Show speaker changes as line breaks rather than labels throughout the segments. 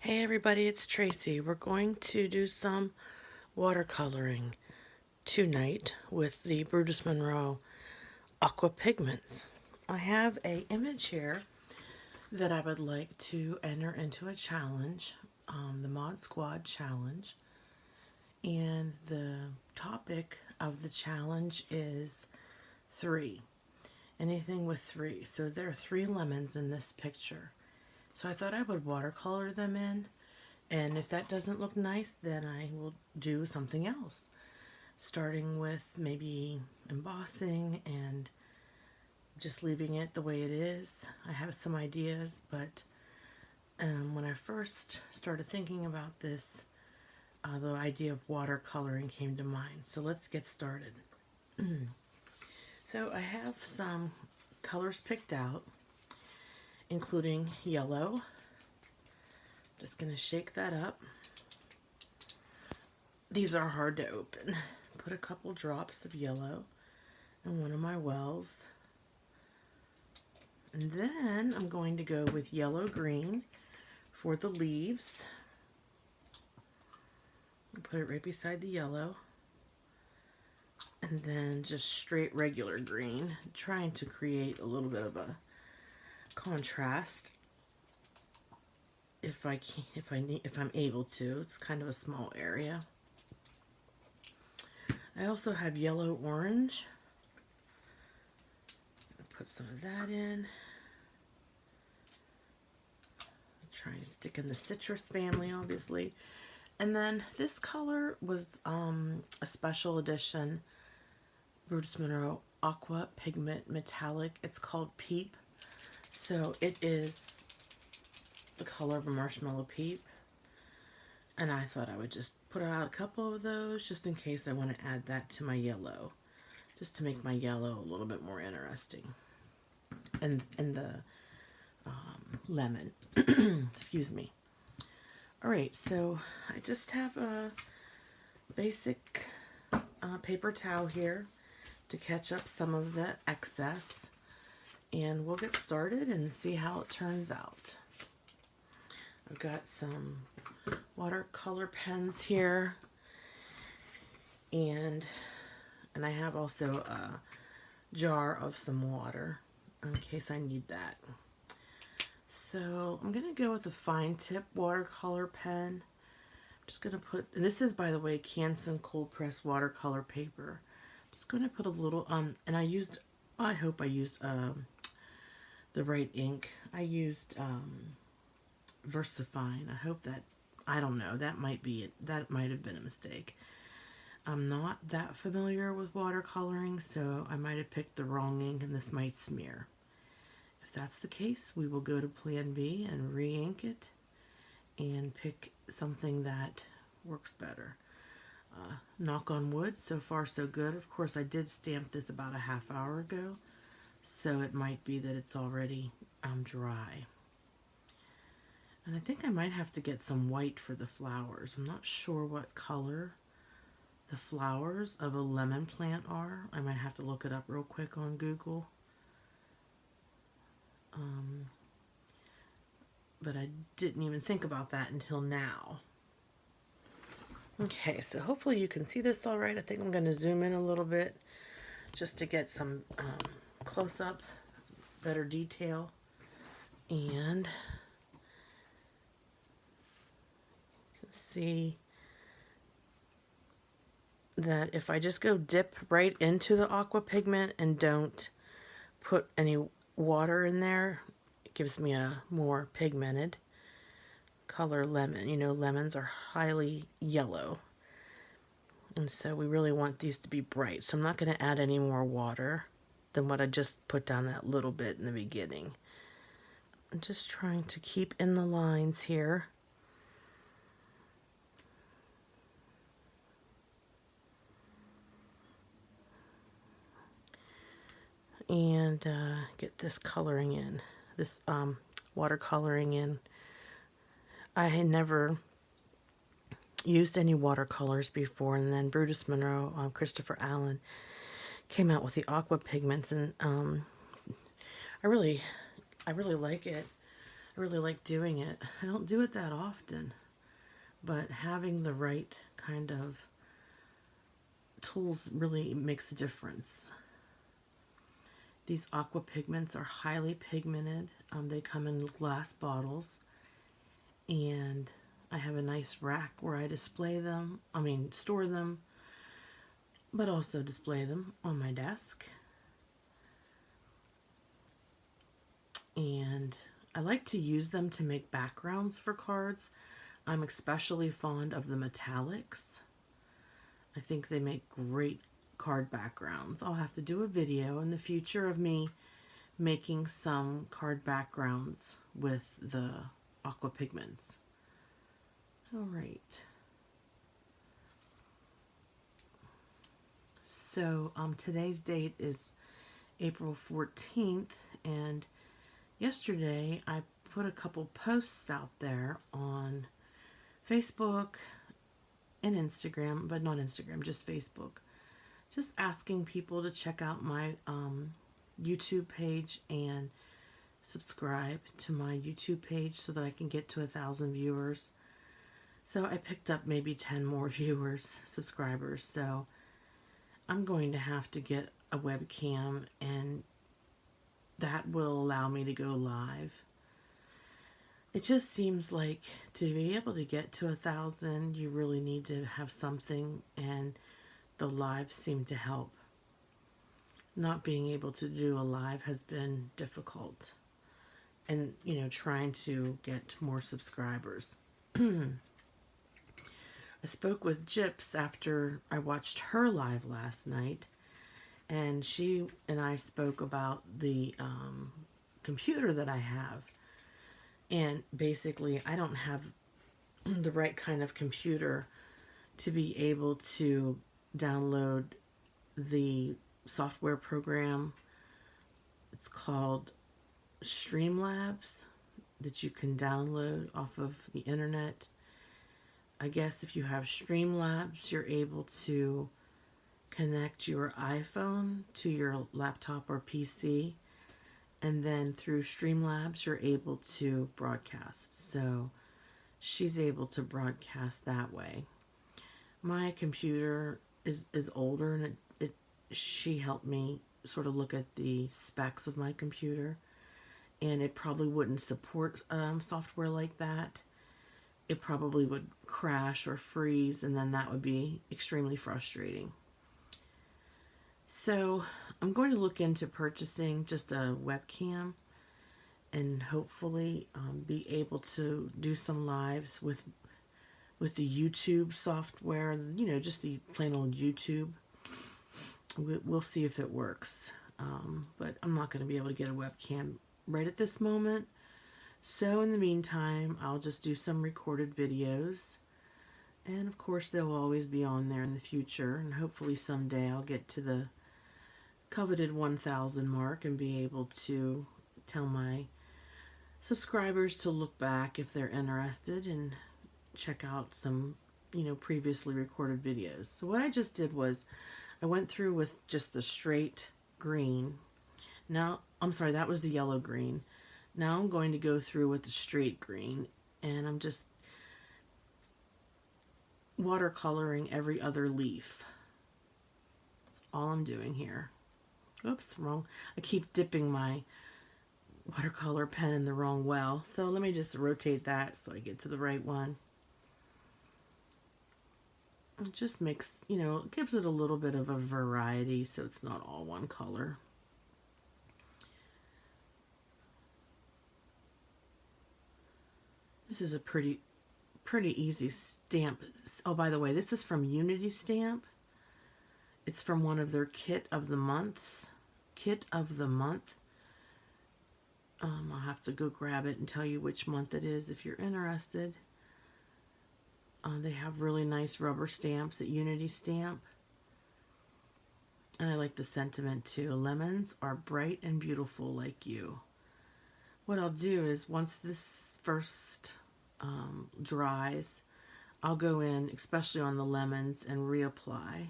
Hey everybody, it's Tracy. We're going to do some watercoloring tonight with the Brutus Monroe Aqua Pigments. I have a image here that I would like to enter into a challenge, the Mod Squad challenge. And the topic of the challenge is 3. Anything with 3. So there are 3 lemons in this picture. So I thought I would watercolor them in. And if that doesn't look nice, then I will do something else. Starting with maybe embossing and just leaving it the way it is. I have some ideas, but when I first started thinking about this, the idea of watercoloring came to mind. So let's get started. So I have some colors picked out, including yellow. Just going to shake that up. These are hard to open. Put a couple drops of yellow in one of my wells. And then I'm going to go with yellow-green for the leaves. Put it right beside the yellow. And then just straight regular green, trying to create a little bit of a contrast. If I'm able to. It's kind of a small area. I also have yellow orange. Put some of that in. I'm trying to stick in the citrus family, obviously. And then this color was a special edition Brutus Monroe Aqua Pigment Metallic. It's called Peep. So it is the color of a marshmallow peep, and I thought I would just put out a couple of those just in case I want to add that to my yellow, just to make my yellow a little bit more interesting. And the lemon. Excuse me. Alright, so I just have a basic paper towel here to catch up some of the excess, and we'll get started and see how it turns out. I've got some watercolor pens here, and I have also a jar of some water in case I need that. So I'm going to go with a fine tip watercolor pen. I'm just going to put, and this is, by the way, Canson cold press watercolor paper. I'm just going to put a little, and I hope I used the right ink. I used VersaFine. I hope that, I don't know, that might be it. That might have been a mistake. I'm not that familiar with watercoloring, so I might have picked the wrong ink and this might smear. If that's the case, we will go to Plan B and re-ink it and pick something that works better. Knock on wood, so far so good. Of course, I did stamp this about a half hour ago, so it might be that it's already dry. And I think I might have to get some white for the flowers. I'm not sure what color the flowers of a lemon plant are. I might have to look it up real quick on Google. But I didn't even think about that until now. Okay, so hopefully you can see this all right. I think I'm going to zoom in a little bit just to get some close-up, better detail. And see that if I just go dip right into the aqua pigment and don't put any water in there, it gives me a more pigmented color lemon. You know, lemons are highly yellow, and so we really want these to be bright. So I'm not going to add any more water than what I just put down that little bit in the beginning. I'm just trying to keep in the lines here. And get this coloring in, this watercoloring in. I had never used any watercolors before, and then Brutus Monroe, Christopher Allen, came out with the aqua pigments, and I really like it. I really like doing it. I don't do it that often, but having the right kind of tools really makes a difference. These aqua pigments are highly pigmented. They come in glass bottles, and I have a nice rack where I display them, store them, but also display them on my desk. And I like to use them to make backgrounds for cards. I'm especially fond of the metallics. I think they make great card backgrounds. I'll have to do a video in the future of me making some card backgrounds with the aqua pigments. All right. So today's date is April 14th, and yesterday I put a couple posts out there on Facebook and Instagram, but not Instagram, just Facebook, just asking people to check out my YouTube page and subscribe to my YouTube page so that I can get to 1,000 viewers. So I picked up maybe 10 more subscribers. So I'm going to have to get a webcam, and that will allow me to go live. It just seems like to be able to get to 1,000, you really need to have something, and the lives seem to help. Not being able to do a live has been difficult, and trying to get more subscribers. I spoke with Gyps after I watched her live last night, and she and I spoke about the computer that I have. And basically, I don't have the right kind of computer to be able to download the software program. It's called Streamlabs that you can download off of the internet. I guess if you have Streamlabs, you're able to connect your iPhone to your laptop or PC, and then through Streamlabs you're able to broadcast. So she's able to broadcast that way. My computer is older, and she helped me sort of look at the specs of my computer, and it probably wouldn't support software like that. It probably would crash or freeze, and then that would be extremely frustrating. So I'm going to look into purchasing just a webcam, and hopefully be able to do some lives with the YouTube software, just the plain old YouTube. We'll see if it works, but I'm not going to be able to get a webcam right at this moment. So in the meantime, I'll just do some recorded videos, and of course they'll always be on there in the future, and hopefully someday I'll get to the coveted 1,000 mark and be able to tell my subscribers to look back if they're interested and check out some previously recorded videos. So what I just did was I went through with just the straight green. Now, I'm sorry, that was the yellow green. Now I'm going to go through with the straight green, and I'm just watercoloring every other leaf. That's all I'm doing here. Oops, wrong. I keep dipping my watercolor pen in the wrong well. So let me just rotate that so I get to the right one. It just makes, it gives it a little bit of a variety so it's not all one color. This is a pretty easy stamp. Oh, by the way, this is from Unity Stamp. It's from one of their Kit of the Month. I'll have to go grab it and tell you which month it is if you're interested. They have really nice rubber stamps at Unity Stamp. And I like the sentiment too. Lemons are bright and beautiful like you. What I'll do is once this first dries, I'll go in, especially on the lemons, and reapply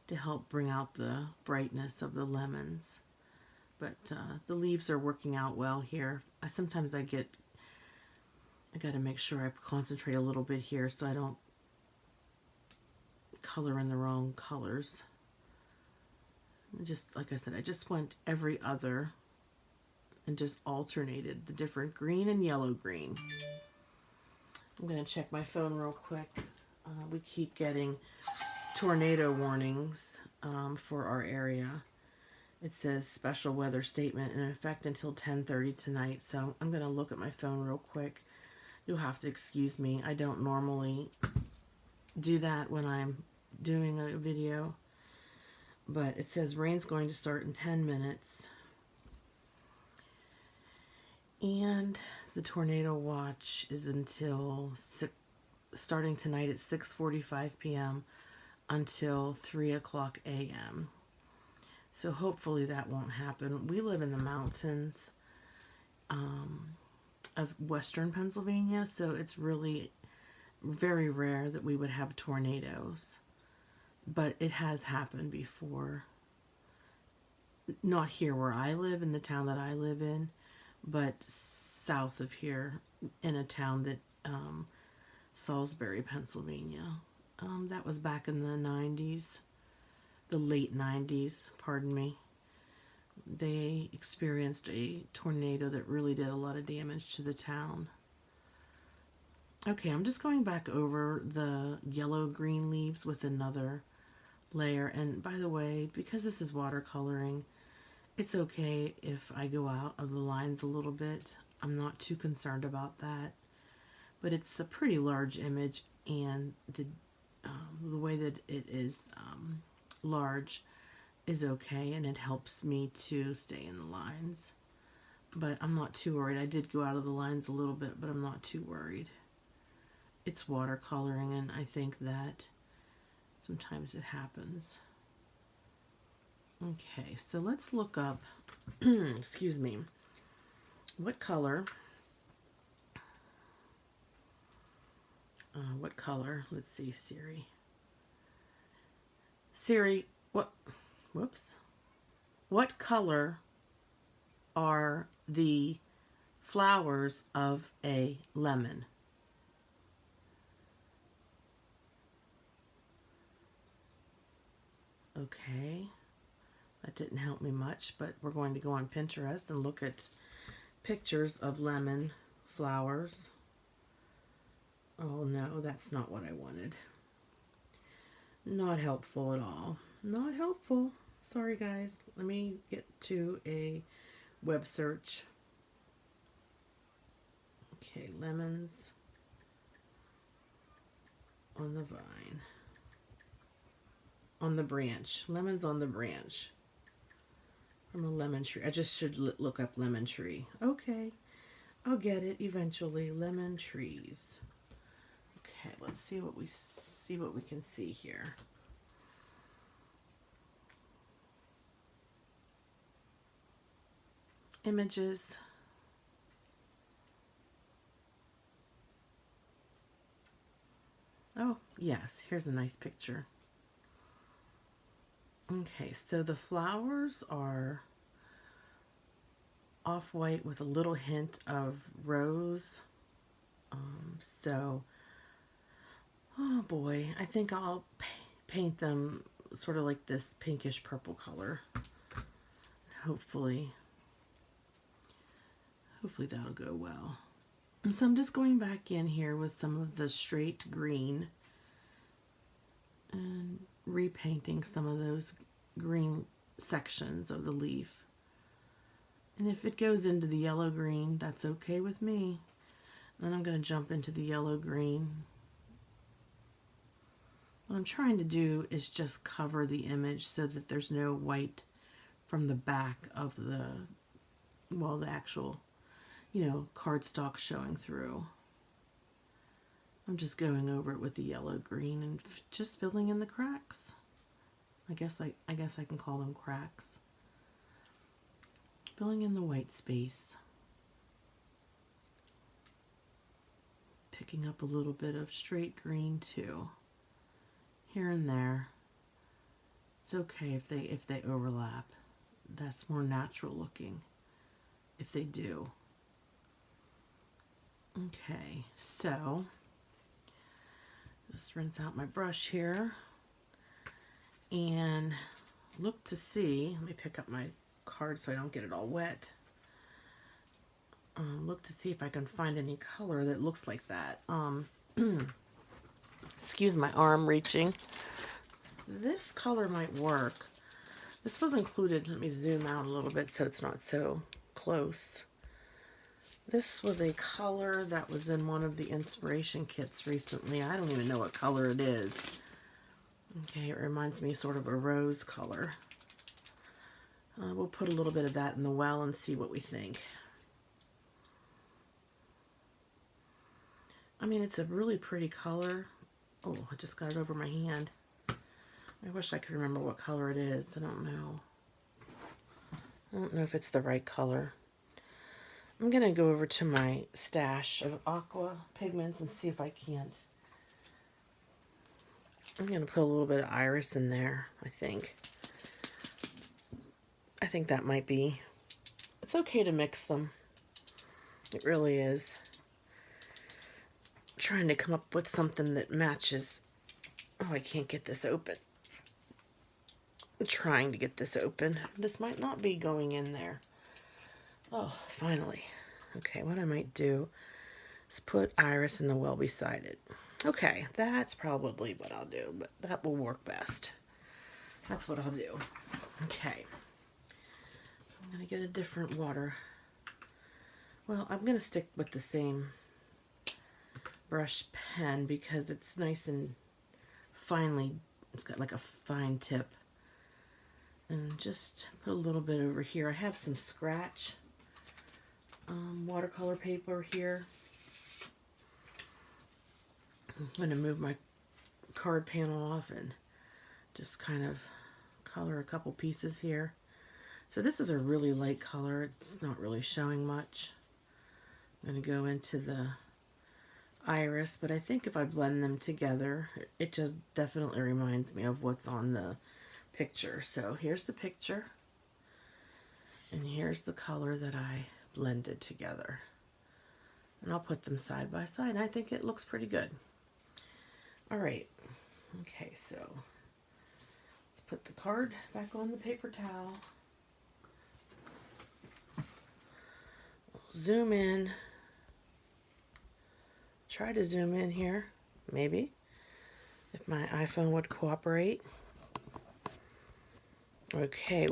to help bring out the brightness of the lemons. But the leaves are working out well here. Sometimes I get got to make sure I concentrate a little bit here so I don't color in the wrong colors. Just like I said, I just went every other and just alternated the different green and yellow green. I'm going to check my phone real quick. We keep getting tornado warnings for our area. It says special weather statement in effect until 10:30 tonight. So I'm going to look at my phone real quick. You'll have to excuse me. I don't normally do that when I'm doing a video. But it says rain's going to start in 10 minutes. And the tornado watch is until starting tonight at 6:45 p.m. until 3 o'clock a.m. So hopefully that won't happen. We live in the mountains of western Pennsylvania, so it's really very rare that we would have tornadoes. But it has happened before. Not here where I live, in the town that I live in, but south of here in a town that Salisbury, Pennsylvania. That was back in the 90s, the late 90s, pardon me. They experienced a tornado that really did a lot of damage to the town. Okay, I'm just going back over the yellow-green leaves with another layer. And by the way, because this is watercoloring, it's okay if I go out of the lines a little bit. I'm not too concerned about that. But it's a pretty large image, and the way that it is large is okay, and it helps me to stay in the lines. But I'm not too worried. I did go out of the lines a little bit, but I'm not too worried. It's watercoloring, and I think that sometimes it happens. Okay, so let's look up, excuse me, what color, let's see, Siri, what color are the flowers of a lemon? Okay, that didn't help me much, but we're going to go on Pinterest and look at pictures of lemon flowers. Oh no, that's not what I wanted. Not helpful at all. Not helpful. Sorry guys. Let me get to a web search. Okay, lemons on the vine. On the branch. Lemons on the branch. From a lemon tree. I just should look up lemon tree. Okay. I'll get it eventually. Lemon trees. Okay, let's see what we can see here. Images. Oh, yes, here's a nice picture. Okay, so the flowers are off-white with a little hint of rose. Oh boy, I think I'll paint them sort of like this pinkish purple color. Hopefully that'll go well. And so I'm just going back in here with some of the straight green and repainting some of those green sections of the leaf. And if it goes into the yellow green, that's okay with me. Then I'm going to jump into the yellow green. What I'm trying to do is just cover the image so that there's no white from the back of the actual, cardstock showing through. I'm just going over it with the yellow green and just filling in the cracks. I guess I can call them cracks. Filling in the white space. Picking up a little bit of straight green too. Here and there. It's okay if they overlap. That's more natural looking if they do. Okay, so just rinse out my brush here and look to see, let me pick up my card so I don't get it all wet. Look to see if I can find any color that looks like that. Excuse my arm reaching. This color might work. This was included, let me zoom out a little bit so it's not so close. This was a color that was in one of the inspiration kits recently. I don't even know what color it is. Okay, it reminds me sort of a rose color. We'll put a little bit of that in the well and see what we think. I mean, it's a really pretty color. Oh, I just got it over my hand. I wish I could remember what color it is. I don't know. I don't know if it's the right color. I'm going to go over to my stash of Aqua pigments and see if I can't. I'm going to put a little bit of iris in there, I think. I think that might be. It's okay to mix them. It really is. I'm trying to come up with something that matches. Oh, I can't get this open. I'm trying to get this open. This might not be going in there. Oh, finally. Okay, what I might do is put iris in the well beside it. Okay, that's probably what I'll do, but that will work best. That's what I'll do. Okay. I'm going to get a different water. Well, I'm going to stick with the same brush pen because it's nice and finely, it's got like a fine tip. And just put a little bit over here. I have some scratch watercolor paper here. I'm going to move my card panel off and just kind of color a couple pieces here. So this is a really light color. It's not really showing much. I'm going to go into the iris, but I think if I blend them together, it just definitely reminds me of what's on the picture. So here's the picture, and here's the color that I blended together. And I'll put them side by side. I think it looks pretty good. All right. Okay, so let's put the card back on the paper towel. Zoom in. Try to zoom in here, maybe, if my iPhone would cooperate. Okay,